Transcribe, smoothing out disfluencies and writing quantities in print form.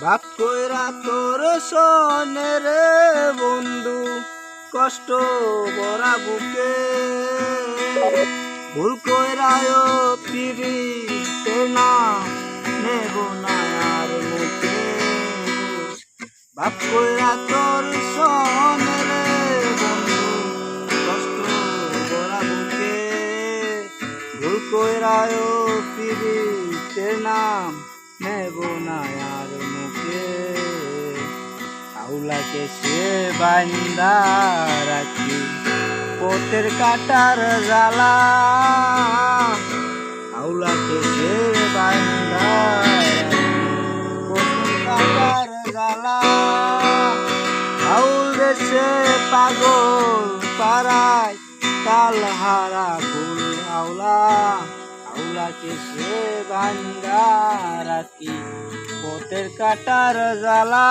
বাপ কইরা তোর শোনে রে বন্ধু, কষ্ট বড়া বুকে ভুল কইরায় পিরিতে না নেব না আর মুখে। বাপ কইরা তোর শোনে রে বন্ধু, কষ্ট বড়া বুকে ভুল কইরায় পিরিতে নাম নেব না আর মুখে। আউলাকে সে বান্দা রাখি পথের কাটার জ্বালা, আউলাকে সে বান্দা পথের কাটার জ্বালা। আউল দেশে পাগল পাড়ায় তাল হারা ফুল আউলা, আউলাকে সে বান্দা রাখি পথের কাটার জ্বালা।